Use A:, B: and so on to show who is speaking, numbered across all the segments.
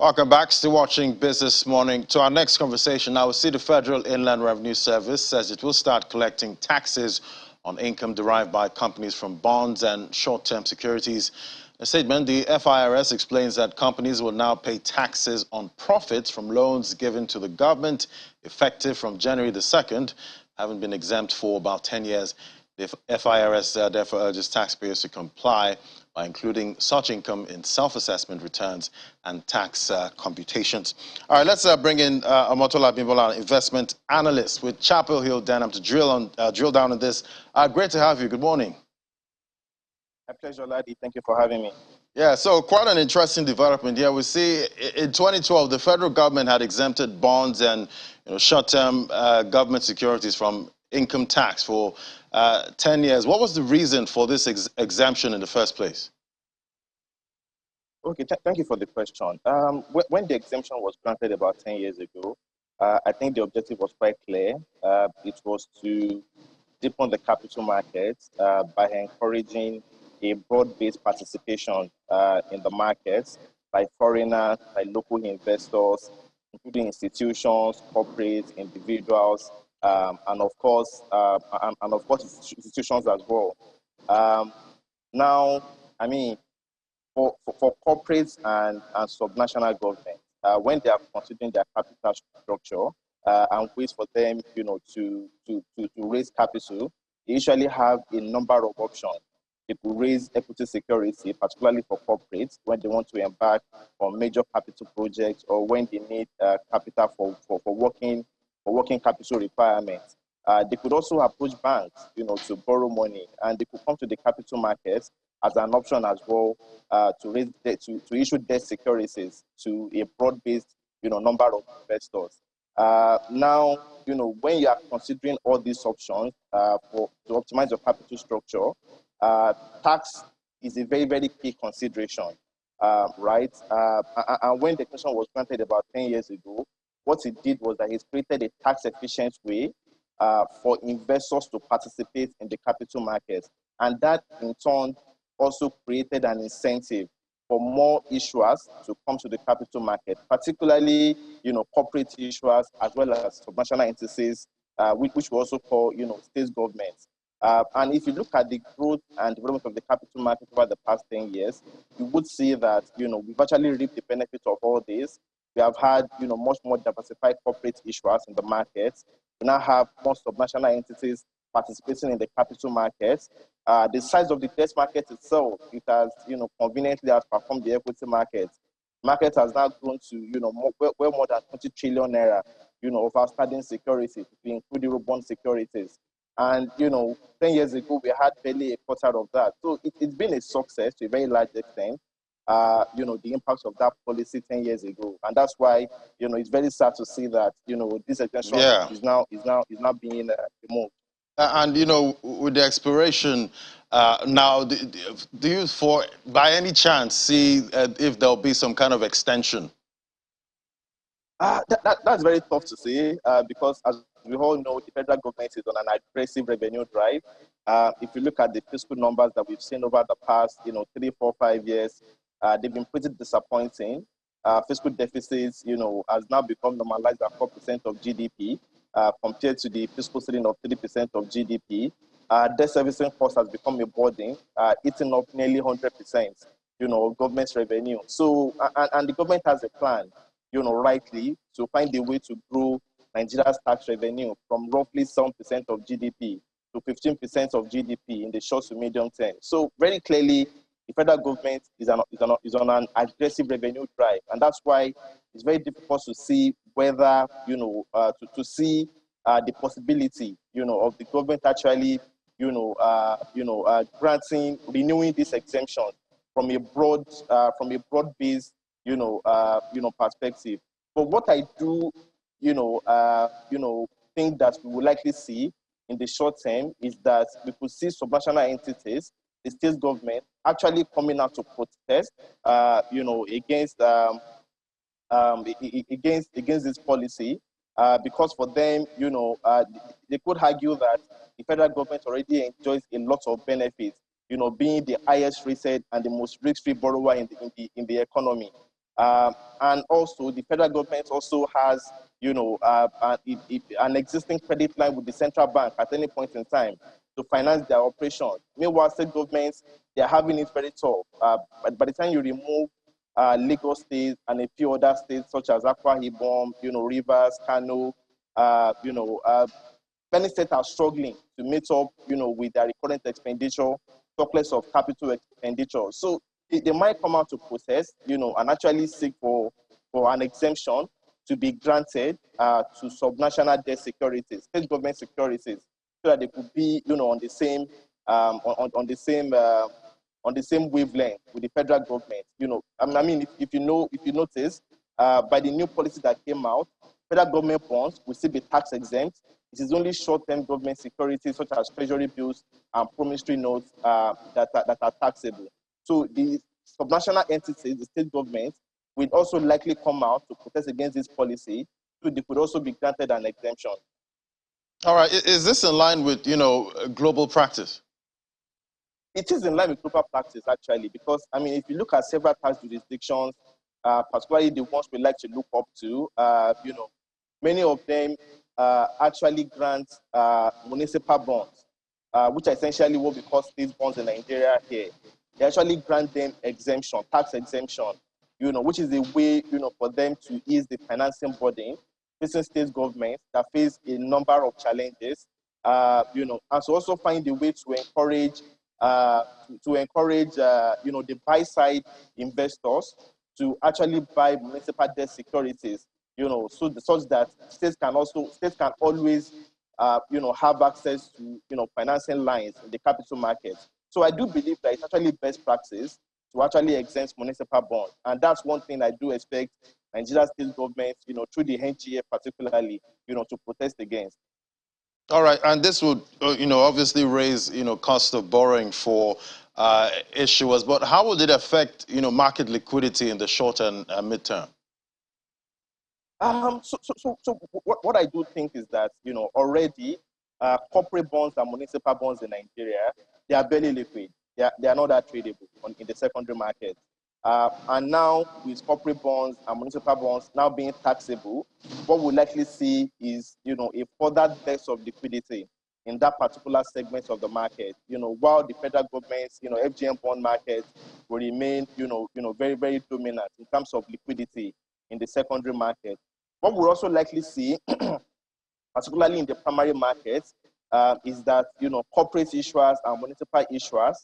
A: Welcome back. Still watching Business Morning. To our next conversation, now we see the Federal Inland Revenue Service says it will start collecting taxes on income derived by companies from bonds and short-term securities. In a statement, the FIRS explains that companies will now pay taxes on profits from loans given to the government effective from January the 2nd, having been exempt for about 10 years. The FIRS therefore urges taxpayers to comply by including such income in self-assessment returns and tax computations. All right, let's bring in Omotola Bimbola, investment analyst with Chapel Hill Denham, to drill down on this. Great to have you. Good morning.
B: My pleasure, Ladi. Thank you for having me.
A: Yeah, so quite an interesting development here. We see in 2012, the federal government had exempted bonds and short-term government securities from income tax for 10 years. What was the reason for this exemption in the first place?
B: Okay, thank you for the question. When the exemption was granted about 10 years ago, I think the objective was quite clear. It was to deepen the capital markets by encouraging a broad-based participation in the markets by foreigners, by local investors, including institutions, corporates, individuals, and of course institutions as well. Now, I mean, for corporates and subnational governments, when they are considering their capital structure and ways for them, to raise capital, they usually have a number of options. They could raise equity security, particularly for corporates, when they want to embark on major capital projects or when they need capital for working capital requirements. They could also approach banks, to borrow money, and they could come to the capital markets as an option as well to raise debt, to issue debt securities to a broad-based, number of investors. Now, when you are considering all these options to optimize your capital structure, tax is a very, very key consideration, right? And when the question was granted about 10 years ago, what it did was that it created a tax-efficient way for investors to participate in the capital markets. And that, in turn, also created an incentive for more issuers to come to the capital market, particularly, corporate issuers as well as subnational entities, which we also call, state governments. And if you look at the growth and development of the capital market over the past 10 years, you would see that, we've actually reaped the benefits of all this. We have had, much more diversified corporate issuers in the markets. We now have more subnational entities participating in the capital markets. The size of the debt market itself, it has, conveniently outperformed the equity market. Market has now grown to, well more than 20 trillion naira, of outstanding securities, if we include Eurobond securities. And, 10 years ago, we had barely a quarter of that. So it's been a success to a very large extent, the impacts of that policy 10 years ago. And that's why, it's very sad to see that, this exemption is now being removed.
A: And, with the expiration now, do you, by any chance, see if there'll be some kind of extension?
B: That's very tough to say because, as we all know, the federal government is on an aggressive revenue drive. If you look at the fiscal numbers that we've seen over the past, 3, 4, 5 years, they've been pretty disappointing. Fiscal deficits, has now become normalized at 4% of GDP. Compared to the fiscal ceiling of 3% of GDP. Debt servicing cost has become a burden, eating up nearly 100%, of government's revenue. So, and the government has a plan, rightly, to find a way to grow Nigeria's tax revenue from roughly 7% of GDP to 15% of GDP in the short to medium term. So, very clearly, the federal government is on an aggressive revenue drive, and that's why it's very difficult to see whether, to see the possibility, of the government actually, renewing this exemption from a broad-based, perspective. But what I do, think that we will likely see in the short term is that we could see subnational entities, the state government, actually coming out to protest, against this policy, because for them, they could argue that the federal government already enjoys a lot of benefits, being the highest rated and the most risk-free borrower in the economy. And also, the federal government also has, an existing credit line with the central bank at any point in time to finance their operation. Meanwhile, state governments, they're having it very tough. But by the time you remove Lagos State and a few other states such as Akwa Ibom, Rivers, Kano, many states are struggling to meet up, with their recurrent expenditure, talk less of capital expenditure. So they might come out to protest, and actually seek for an exemption to be granted to subnational debt securities, state government securities, so that they could be, on the same on the same wavelength with the federal government. I mean, if you notice, by the new policy that came out, federal government bonds will still be tax exempt. It is only short-term government securities such as treasury bills and promissory notes that are taxable. So the subnational entities, the state government, will also likely come out to protest against this policy, so they could also be granted an exemption.
A: All right, is this in line with, global practice?
B: It is in line with global practice, actually, because, I mean, if you look at several tax jurisdictions, particularly the ones we like to look up to, many of them actually grant municipal bonds, which are essentially what we call state bonds in Nigeria here. They actually grant them exemption, tax exemption, which is a way, for them to ease the financing burden facing state governments that face a number of challenges, and to also find a way to encourage, the buy-side investors to actually buy municipal debt securities, such that states can always, have access to, financing lines in the capital market. So I do believe that it's actually best practice to actually exempt municipal bonds, and that's one thing I do expect Nigeria state government, through the NGF particularly, to protest against.
A: All right, and this would, obviously raise, cost of borrowing for issuers, but how would it affect, market liquidity in the short and midterm?
B: So what I do think is that, already corporate bonds and municipal bonds in Nigeria, they are barely liquid. They are not that tradable in the secondary market. And now with corporate bonds and municipal bonds now being taxable, what we'll likely see is, a further dearth of liquidity in that particular segment of the market. While the federal government's, FGM bond market will remain, very, very dominant in terms of liquidity in the secondary market. What we'll also likely see, particularly in the primary markets, is that, corporate issuers and municipal issuers,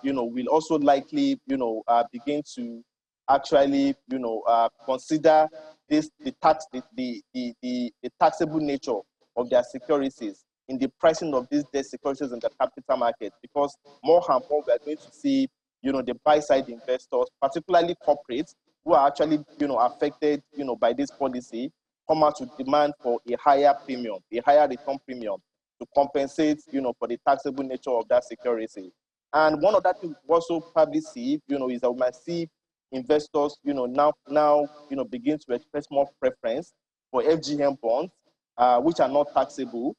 B: will also likely, begin to actually, consider the taxable nature of their securities in the pricing of these debt securities in the capital market, because more and more we are going to see, the buy-side investors, particularly corporates, who are actually, affected, by this policy, come out to demand for a higher premium, a higher return premium to compensate, for the taxable nature of that security. And one of that thing we also probably see, is that we might see investors, now, begin to express more preference for FGM bonds, which are not taxable,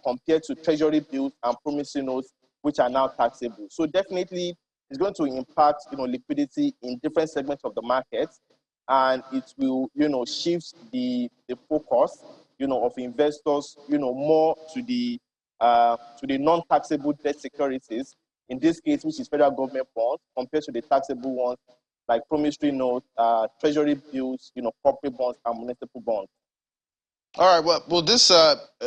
B: compared to treasury bills and promissory notes, which are now taxable. So definitely, it's going to impact, liquidity in different segments of the market, and it will, shift the focus, of investors, more to the non-taxable debt securities, in this case, which is federal government bonds, compared to the taxable ones like promissory notes, treasury bills, corporate bonds, and municipal bonds.
A: All right, well, will this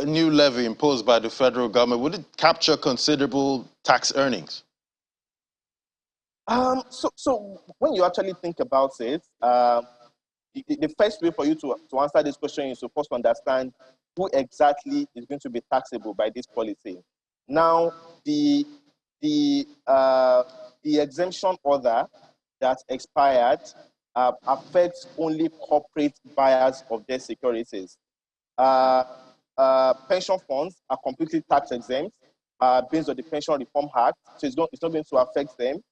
A: new levy imposed by the federal government, would it capture considerable tax earnings?
B: So when you actually think about it, the first way for you to answer this question is to first understand who exactly is going to be taxable by this policy. Now, the exemption order that expired affects only corporate buyers of their securities. Pension funds are completely tax exempt based on the Pension Reform Act, so it's not going to affect them.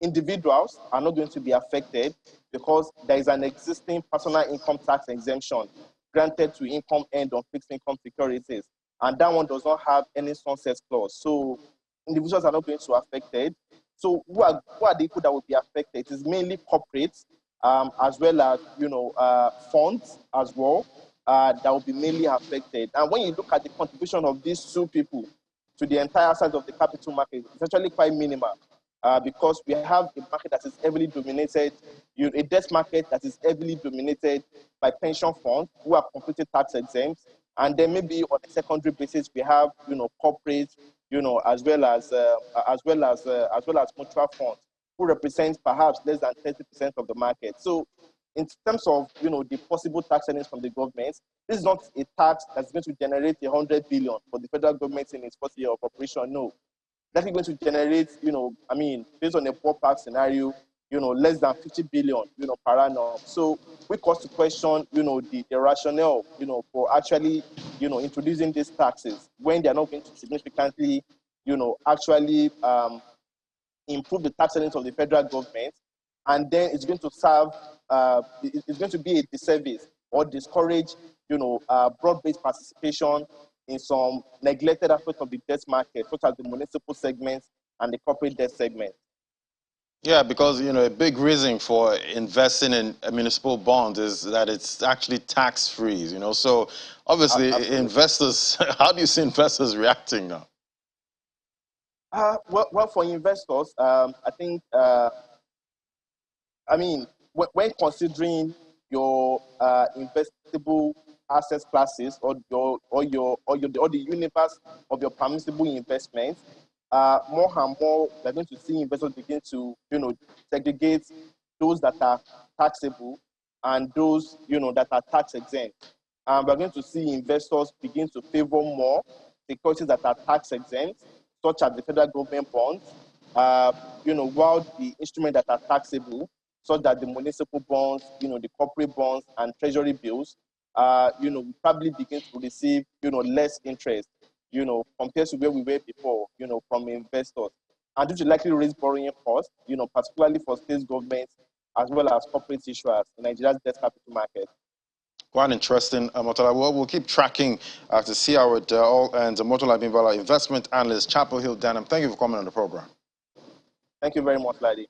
B: Individuals are not going to be affected because there is an existing personal income tax exemption granted to income earned on fixed income securities, and that one does not have any sunset clause. So individuals are not going to be affected. So who are the people that will be affected? It is mainly corporates, as well as funds as well, that will be mainly affected. And when you look at the contribution of these two people to the entire size of the capital market, it's actually quite minimal, because we have a market that is heavily dominated, a debt market that is heavily dominated by pension funds who are completely tax exempt, and then maybe on a secondary basis we have corporates, as well as mutual funds who represent perhaps less than 30% of the market. So in terms of the possible tax earnings from the government, this is not a tax that's going to generate 100 billion for the federal government in its first year of operation. No, that's going to generate, based on a poor tax scenario, less than 50 billion, per annum. So we cause to question, the rationale, for actually, introducing these taxes when they're not going to significantly, actually improve the tax earnings of the federal government, and then it's going to serve, it's going to be a disservice or discourage, broad-based participation in some neglected aspects of the debt market, such as the municipal segment and the corporate debt segment.
A: Yeah, because a big reason for investing in municipal bonds is that it's actually tax-free. So obviously investors. How do you see investors reacting now?
B: Well, for investors, I think, when considering your investable asset classes, or the universe of your permissible investments, more and more we're going to see investors begin to segregate those that are taxable and those that are tax exempt. And we're going to see investors begin to favor more securities that are tax exempt, such as the federal government bonds, while the instruments that are taxable, such that the municipal bonds, the corporate bonds and treasury bills, will probably begin to receive, less interest, compared to where we were before, from investors. And this will likely raise borrowing costs, particularly for state governments as well as corporate issuers in Nigeria's debt capital market.
A: Quite interesting, Motola. Well, we'll keep tracking to see how it all ends. Motola Bimbola, investment analyst, Chapel Hill, Denham. Thank you for coming on the program.
B: Thank you very much, Ladi.